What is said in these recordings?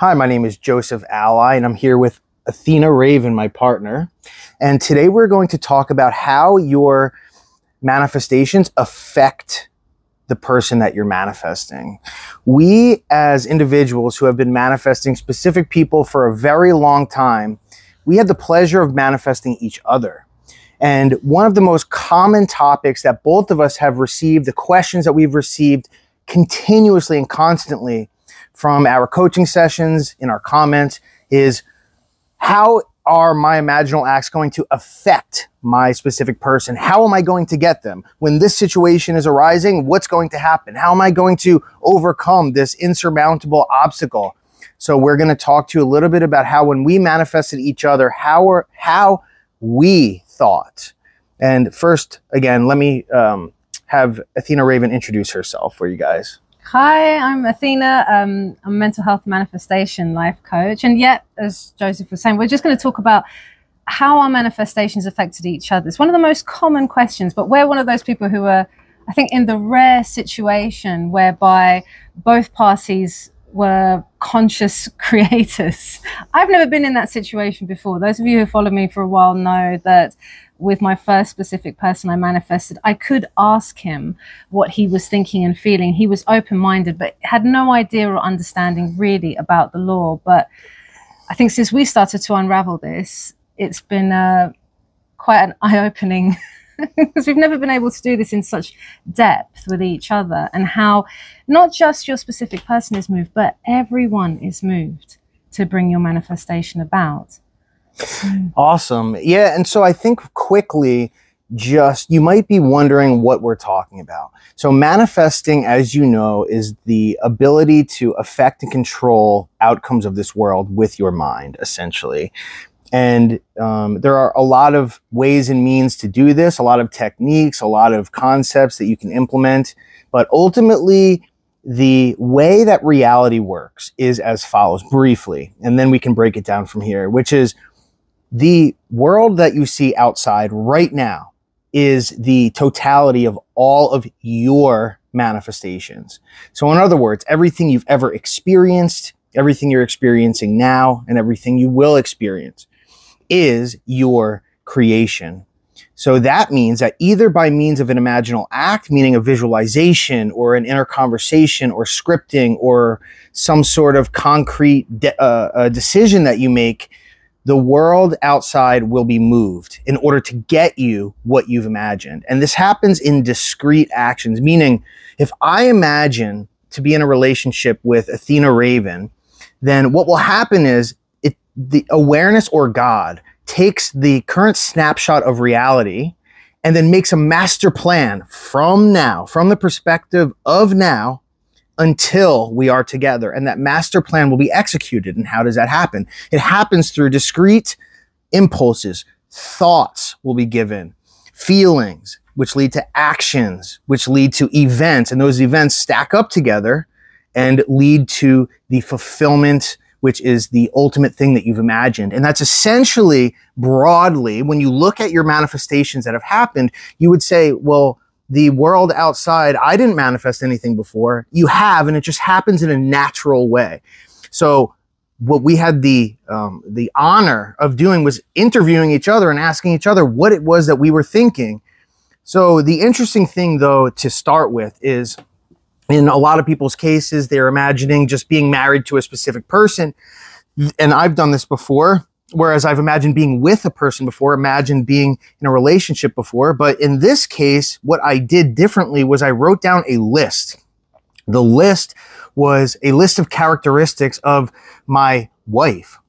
Hi, my name is Joseph Alai, and I'm here with Athena Raven, my partner. And today we're going to talk about how your manifestations affect the person that you're manifesting. We, as individuals who have been manifesting specific people for a very long time, we had the pleasure of manifesting each other. And one of the most common topics that both of us have received, the questions that we've received continuously and constantly from our coaching sessions, in our comments, is how are my imaginal acts going to affect my specific person? How am I going to get them? When this situation is arising, what's going to happen? How am I going to overcome this insurmountable obstacle? So we're going to talk to you a little bit about how when we manifested each other, how we thought. And first, again, let me have Athena Raven introduce herself for you guys. Hi, I'm Athena. I'm a mental health manifestation life coach. And yet, as Joseph was saying, we're just going to talk about how our manifestations affected each other. It's one of the most common questions, but we're one of those people who are, I think, in the rare situation whereby both parties were conscious creators. I've never been in that situation before. Those of you who follow me for a while know that with my first specific person I manifested, I could ask him what he was thinking and feeling. He was open-minded, but had no idea or understanding really about the law. But I think since we started to unravel this, it's been quite an eye-opening because we've never been able to do this in such depth with each other, and how not just your specific person is moved, but everyone is moved to bring your manifestation about. Awesome. Yeah, and so I think quickly, you might be wondering what we're talking about. So manifesting, as you know, is the ability to affect and control outcomes of this world with your mind, essentially. And there are a lot of ways and means to do this, a lot of techniques, a lot of concepts that you can implement. But ultimately, the way that reality works is as follows, briefly, and then we can break it down from here, which is the world that you see outside right now is the totality of all of your manifestations. So in other words, everything you've ever experienced, everything you're experiencing now, and everything you will experience is your creation. So that means that either by means of an imaginal act, meaning a visualization or an inner conversation or scripting or some sort of concrete decision that you make, the world outside will be moved in order to get you what you've imagined. And this happens in discrete actions, meaning if I imagine to be in a relationship with Athena Raven, then what will happen is the awareness or God takes the current snapshot of reality and then makes a master plan from now, from the perspective of now, until we are together. And that master plan will be executed. And how does that happen? It happens through discrete impulses. Thoughts will be given, feelings, which lead to actions, which lead to events. And those events stack up together and lead to the fulfillment, which is the ultimate thing that you've imagined. And that's essentially, broadly, when you look at your manifestations that have happened, you would say, well, the world outside, I didn't manifest anything before. You have, and it just happens in a natural way. So what we had the honor of doing was interviewing each other and asking each other what it was that we were thinking. So the interesting thing, though, to start with is, in a lot of people's cases, they're imagining just being married to a specific person. And I've done this before. Whereas I've imagined being with a person before, imagined being in a relationship before. But in this case, what I did differently was I wrote down a list. The list was a list of characteristics of my wife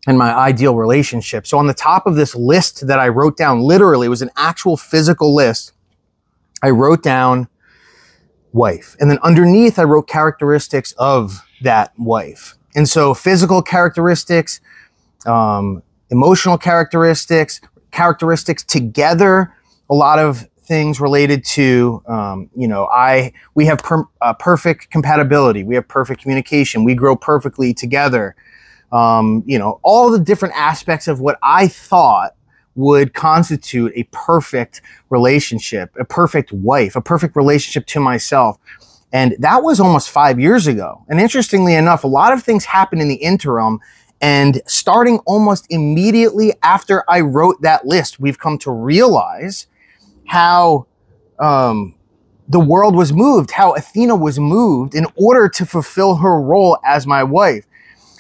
and my ideal relationship. So on the top of this list that I wrote down, literally, it was an actual physical list. I wrote down wife. And then underneath, I wrote characteristics of that wife. And so physical characteristics, emotional characteristics together, a lot of things related to, we have perfect compatibility. We have perfect communication. We grow perfectly together. All the different aspects of what I thought would constitute a perfect relationship, a perfect wife, a perfect relationship to myself. And that was almost 5 years ago. And interestingly enough, a lot of things happened in the interim. And starting almost immediately after I wrote that list, we've come to realize how the world was moved, how Athena was moved in order to fulfill her role as my wife.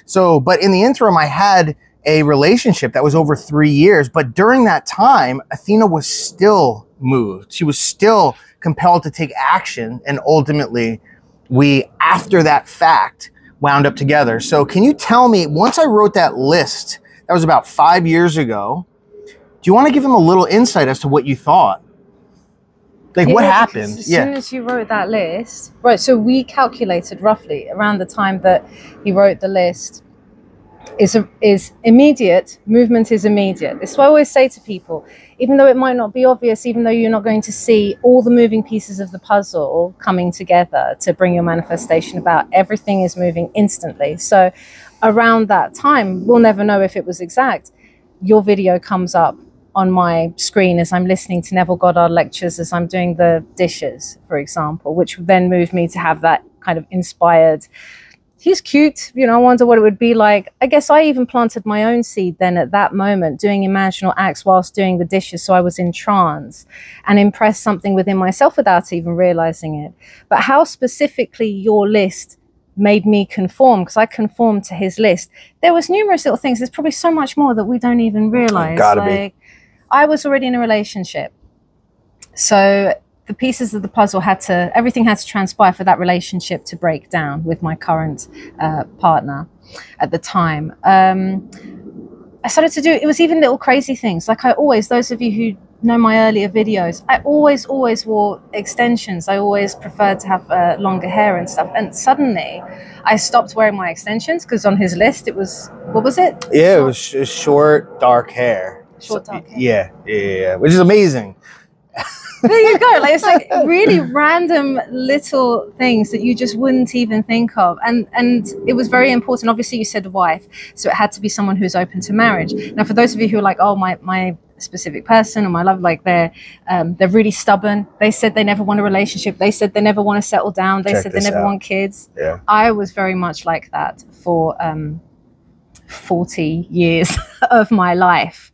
So, but in the interim, I had a relationship that was over 3 years. But during that time, Athena was still moved. She was still compelled to take action. And ultimately, we, after that fact, wound up together. So can you tell me, once I wrote that list, that was about 5 years ago, do you want to give him a little insight as to what you thought? Like, what happened? As soon as you wrote that list, right, so we calculated roughly around the time that he wrote the list is immediate. Movement is immediate. This is what I always say to people, even though it might not be obvious, even though you're not going to see all the moving pieces of the puzzle coming together to bring your manifestation about, everything is moving instantly. So around that time, we'll never know if it was exact. Your video comes up on my screen as I'm listening to Neville Goddard lectures, as I'm doing the dishes, for example, which then moved me to have that kind of inspired, he's cute, you know, I wonder what it would be like. I guess I even planted my own seed then at that moment, doing imaginal acts whilst doing the dishes. So I was in trance and impressed something within myself without even realizing it. But how specifically your list made me conform, because I conformed to his list. There was numerous little things. There's probably so much more that we don't even realize. Gotta be. I was already in a relationship. So the pieces of the puzzle everything had to transpire for that relationship to break down with my current partner at the time. I started to do, it was even little crazy things. Like those of you who know my earlier videos, I always wore extensions. I always preferred to have longer hair and stuff. And suddenly I stopped wearing my extensions because on his list it was, what was it? Yeah, it was short, dark hair. Short, dark hair. Yeah, which is amazing. There you go. Like, it's like really random little things that you just wouldn't even think of. And it was very important. Obviously, you said wife, so it had to be someone who's open to marriage. Now, for those of you who are like, oh, my specific person or my love, like they're really stubborn. They said they never want a relationship. They said they never want to settle down. They said they never want kids. Yeah. I was very much like that for 40 years of my life.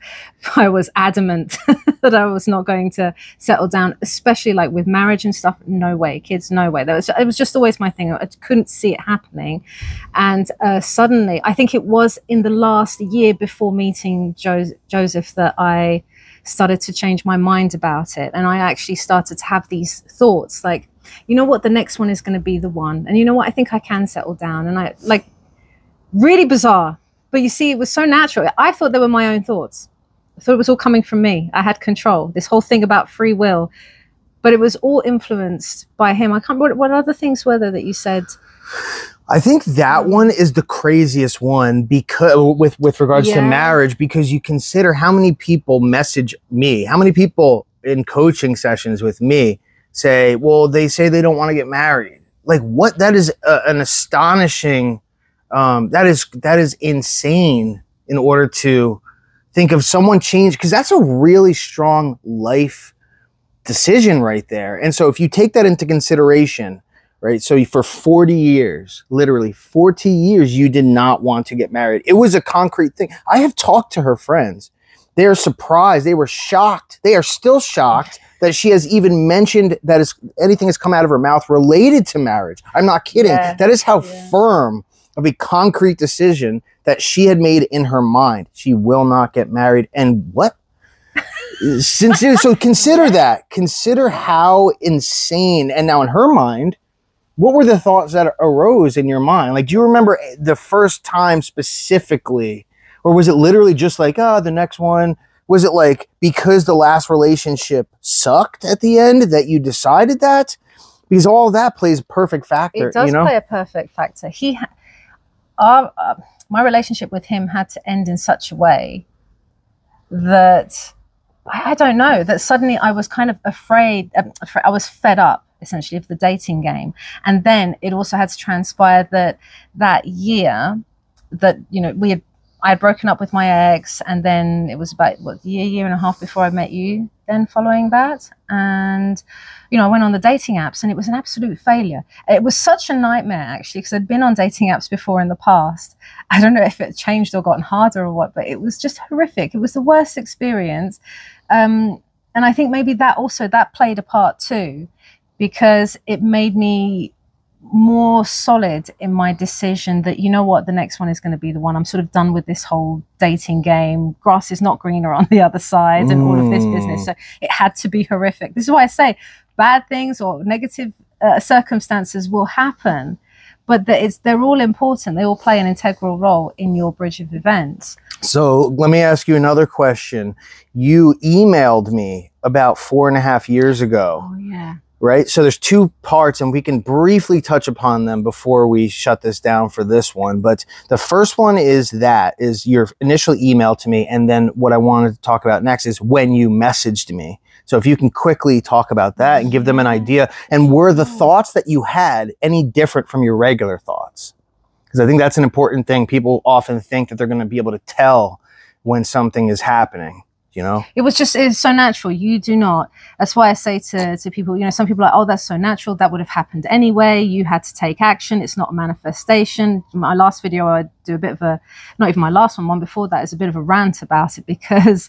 I was adamant that I was not going to settle down, especially like with marriage and stuff. No way, kids, no way. It was just always my thing. I couldn't see it happening. And suddenly, I think it was in the last year before meeting Joseph that I started to change my mind about it. And I actually started to have these thoughts like, you know what, the next one is going to be the one. And you know what, I think I can settle down. And I like, really bizarre. But you see, it was so natural. I thought they were my own thoughts. I thought it was all coming from me. I had control. This whole thing about free will. But it was all influenced by him. I can't remember what other things were there that you said? I think that one is the craziest one because with regards to marriage, because you consider how many people message me, how many people in coaching sessions with me say, well, they say they don't want to get married. Like what? That is an astonishing, that is insane in order to think of someone change, because that's a really strong life decision right there. And so if you take that into consideration, right? So for 40 years, literally 40 years, you did not want to get married. It was a concrete thing. I have talked to her friends. They are surprised. They were shocked. They are still shocked that she has even mentioned that anything has come out of her mouth related to marriage. I'm not kidding. Yeah. That is how firm of a concrete decision that she had made in her mind. She will not get married. And what? So consider that. Consider how insane. And now in her mind, what were the thoughts that arose in your mind? Like, do you remember the first time specifically? Or was it literally just like, the next one? Was it like because the last relationship sucked at the end that you decided that? Because all that plays a perfect factor. It does play a perfect factor. My relationship with him had to end in such a way that, I don't know, that suddenly I was kind of afraid. I was fed up, essentially, of the dating game. And then it also had to transpire that year that, you know, I had broken up with my ex, and then it was about, a year and a half before I met you then following that. And, you know, I went on the dating apps and it was an absolute failure. It was such a nightmare, actually, because I'd been on dating apps before in the past. I don't know if it changed or gotten harder or what, but it was just horrific. It was the worst experience. And I think maybe that played a part too, because it made me more solid in my decision that, you know what, the next one is going to be the one. I'm sort of done with this whole dating game. Grass is not greener on the other side and all of this business. So it had to be horrific. This is why I say bad things or negative circumstances will happen, but they're all important. They all play an integral role in your bridge of events. So let me ask you another question. You emailed me about 4.5 years ago. Oh, yeah. Right? So there's two parts, and we can briefly touch upon them before we shut this down for this one. But the first one is your initial email to me. And then what I wanted to talk about next is when you messaged me. So if you can quickly talk about that and give them an idea. And were the thoughts that you had any different from your regular thoughts? Because I think that's an important thing. People often think that they're going to be able to tell when something is happening. You know, it's so natural. You do not. That's why I say to people, you know, some people are like, oh, that's so natural. That would have happened anyway. You had to take action. It's not a manifestation. My last video, I do a bit of not even my last one before that is a bit of a rant about it, because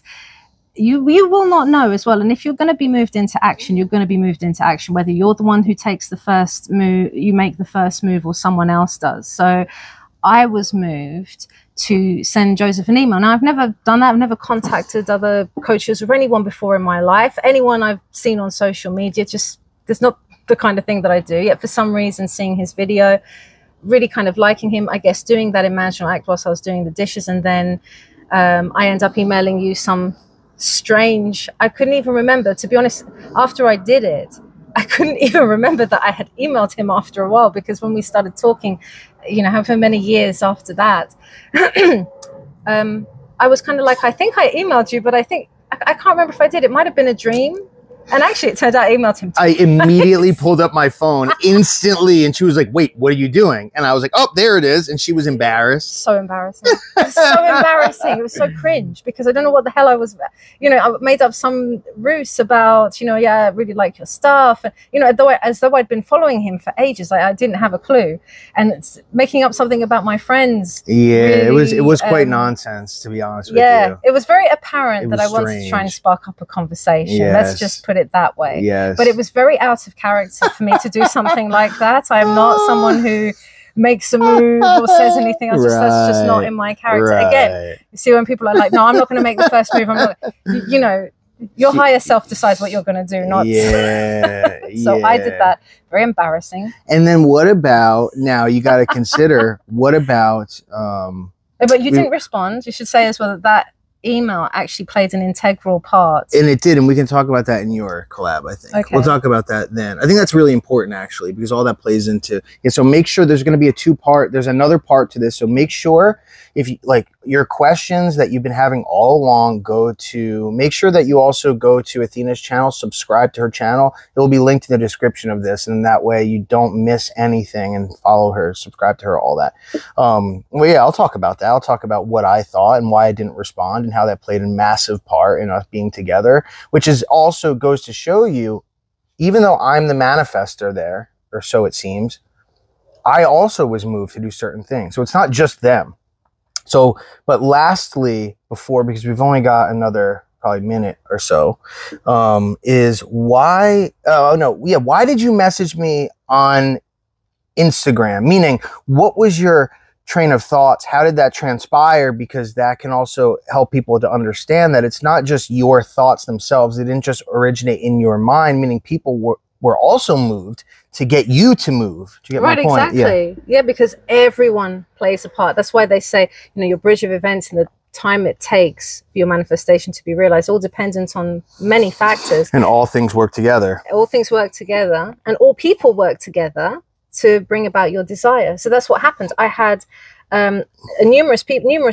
you will not know as well. And if you're going to be moved into action, you're going to be moved into action, whether you're the one who takes the first move, you make the first move, or someone else does. So I was moved to send Joseph an email. Now, I've never done that. I've never contacted other coaches or anyone before in my life. Anyone I've seen on social media, just there's not the kind of thing that I do. Yet for some reason, seeing his video, really kind of liking him, I guess, doing that imaginal act whilst I was doing the dishes. And then I end up emailing you some strange, I couldn't even remember, to be honest, after I did it, I couldn't even remember that I had emailed him after a while, because when we started talking, you know, however many years after that, I was kind of like, I think I emailed you, but I can't remember if I did. It might have been a dream. And actually, it turned out I emaied him too. I immediately pulled up my phone instantly, and she was like, wait, what are you doing? And I was like, oh, there it is. And she was embarrassed. So embarrassing. It was so embarrassing. It was so cringe, because I don't know what the hell I was, you know, I made up some ruse about, you know, yeah, I really like your stuff. And, you know, as though I'd been following him for ages. I didn't have a clue. And it's making up something about my friends. Yeah, really, it was quite nonsense, to be honest with you. Yeah, it was very apparent that I wanted to try and spark up a conversation. Yes. Let's just put it that way. Yes. But it was very out of character for me to do something like that. I am not someone who makes a move or says anything else. That's just not in my character. Again, you see, when people are like, no, I'm not going to make the first move. I'm not, you know, your higher self decides what you're going to do, not. Yeah. So I did that. Very embarrassing. And then what about, now you got to consider, what about. But you didn't respond. You should say as well that email actually played an integral part. And it did, and we can talk about that in your collab, I think. Okay. We'll talk about that then. I think that's really important, actually, because all that plays into it. So make sure there's going to be a two-part, there's another part to this. So make sure, if you like your questions that you've been having all along, make sure that you also go to Athena's channel, subscribe to her channel. It will be linked in the description of this, and that way you don't miss anything, and follow her, subscribe to her, all that. Well, yeah, I'll talk about that. I'll talk about what I thought and why I didn't respond, and how that played a massive part in us being together, which is also goes to show you, even though I'm the manifester there, or so it seems, I also was moved to do certain things. So it's not just them. So, but lastly, because we've only got another probably minute or so, is why, why did you message me on Instagram? Meaning, what was your train of thoughts? How did that transpire? Because that can also help people to understand that it's not just your thoughts themselves. It didn't just originate in your mind, meaning people were also moved to get you to move. Do you get my point? Exactly. Yeah, because everyone plays a part. That's why they say, you know, your bridge of events and the time it takes for your manifestation to be realized, all dependent on many factors. And all things work together. All things work together, and all people work together to bring about your desire. So that's what happened. I had numerous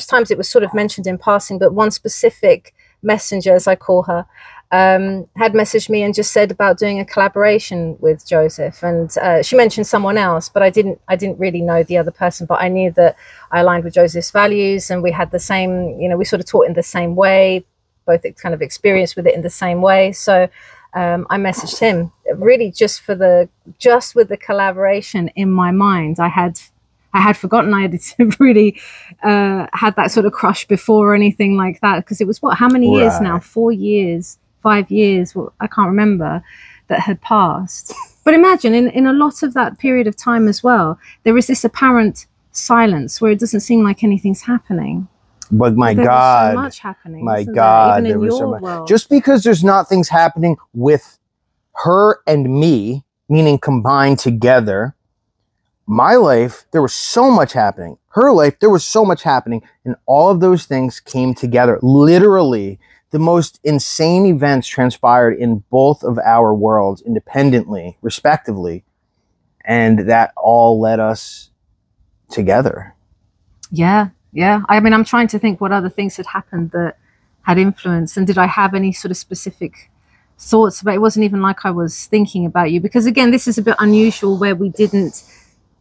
times, it was sort of mentioned in passing, but one specific messenger, as I call her, had messaged me and just said about doing a collaboration with Joseph, and she mentioned someone else, but I didn't really know the other person, but I knew that I aligned with Joseph's values, and we had the same, you know, we sort of taught in the same way, both kind of experienced with it in the same way. So I messaged him really just with the collaboration in my mind. I had forgotten I had really had that sort of crush before or anything like that, because it was how many years now? 4 years, 5 years, well, I can't remember, that had passed. But imagine in a lot of that period of time as well, there is this apparent silence where it doesn't seem like anything's happening. But my God, so much happening. My God, there was so much. World. Just because there's not things happening with her and me, meaning combined together, my life, there was so much happening. Her life, there was so much happening. And all of those things came together. Literally, the most insane events transpired in both of our worlds independently, respectively. And that all led us together. Yeah. Yeah, I mean, I'm trying to think what other things had happened that had influence, and did I have any sort of specific thoughts about it? It wasn't even like I was thinking about you, because again, this is a bit unusual where we didn't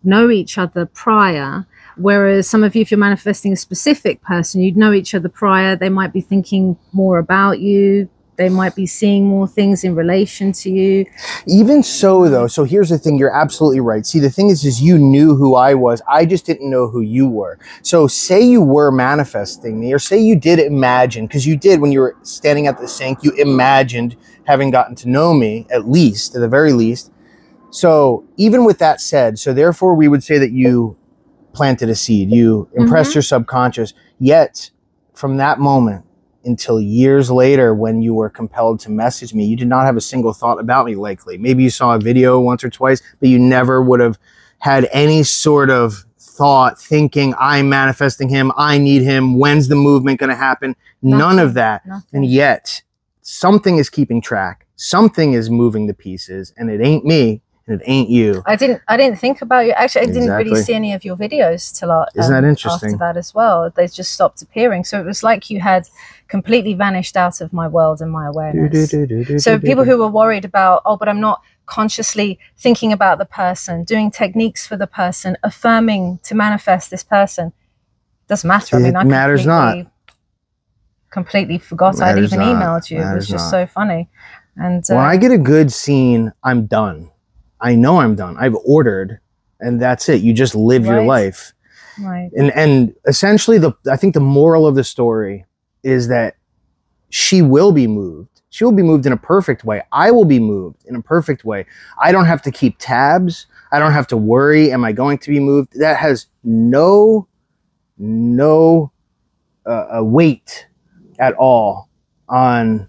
know each other prior, whereas some of you, if you're manifesting a specific person, you'd know each other prior. They might be thinking more about you. They might be seeing more things in relation to you. Even so, though, so here's the thing. You're absolutely right. See, the thing is you knew who I was. I just didn't know who you were. So say you were manifesting me, or say you did imagine, because you did when you were standing at the sink, you imagined having gotten to know me, at the very least. So even with that said, so therefore we would say that you planted a seed. You impressed your subconscious. Yet, from that moment, until years later when you were compelled to message me, you did not have a single thought about me, likely. Maybe you saw a video once or twice, but you never would have had any sort of thought thinking, I'm manifesting him, I need him, when's the movement going to happen? None of that. And yet, something is keeping track. Something is moving the pieces, and it ain't me. It ain't you. I didn't think about you. Actually, I didn't really see any of your videos till Isn't that interesting? After that as well. They just stopped appearing. So it was like you had completely vanished out of my world and my awareness. So people who were worried about, oh, but I'm not consciously thinking about the person, doing techniques for the person, affirming to manifest this person, doesn't matter. I mean, I matters not. Completely forgot I'd even emailed you. It was just so funny. And when I get a good scene, I'm done. I know I'm done. I've ordered, and that's it. You just live your life. Right. And essentially, I think the moral of the story is that she will be moved. She will be moved in a perfect way. I will be moved in a perfect way. I don't have to keep tabs. I don't have to worry, am I going to be moved? That has no weight at all on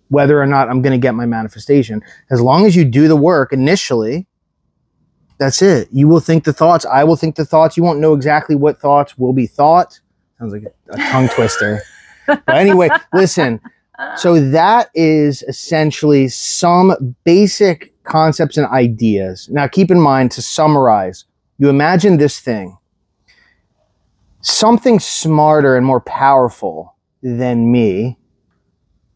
whether or not I'm going to get my manifestation. As long as you do the work initially, that's it. You will think the thoughts. I will think the thoughts. You won't know exactly what thoughts will be thought. Sounds like a tongue twister. But anyway, listen. So that is essentially some basic concepts and ideas. Now, keep in mind, to summarize, you imagine this thing. Something smarter and more powerful than me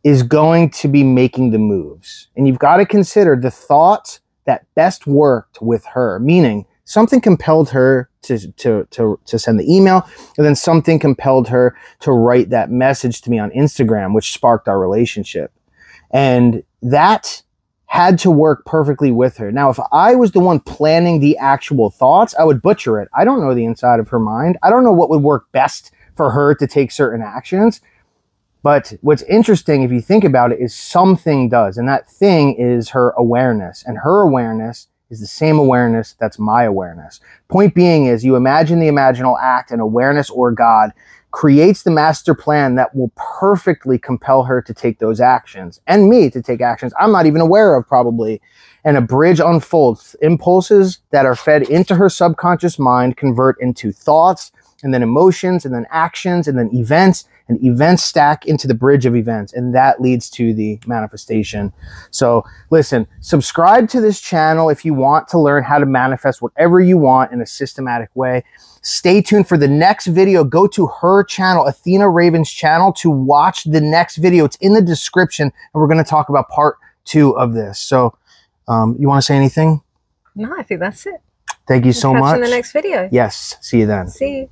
is going to be making the moves. And you've got to consider the thoughts that best worked with her, meaning something compelled her to send the email, and then something compelled her to write that message to me on Instagram, which sparked our relationship. And that had to work perfectly with her. Now, if I was the one planning the actual thoughts, I would butcher it. I don't know the inside of her mind. I don't know what would work best for her to take certain actions. But what's interesting, if you think about it, is something does. And that thing is her awareness. And her awareness is the same awareness that's my awareness. Point being is, you imagine the imaginal act, and awareness or God creates the master plan that will perfectly compel her to take those actions, and me to take actions I'm not even aware of, probably. And a bridge unfolds. Impulses that are fed into her subconscious mind convert into thoughts, and then emotions, and then actions, and then events, and events stack into the bridge of events, and that leads to the manifestation. So listen, subscribe to this channel if you want to learn how to manifest whatever you want in a systematic way. Stay tuned for the next video. Go to her channel, Athena Raven's channel, to watch the next video. It's in the description, and we're going to talk about part 2 of this. So you want to say anything? No, I think that's it. Thank you so much. Catch you in the next video. Yes. See you then. See you.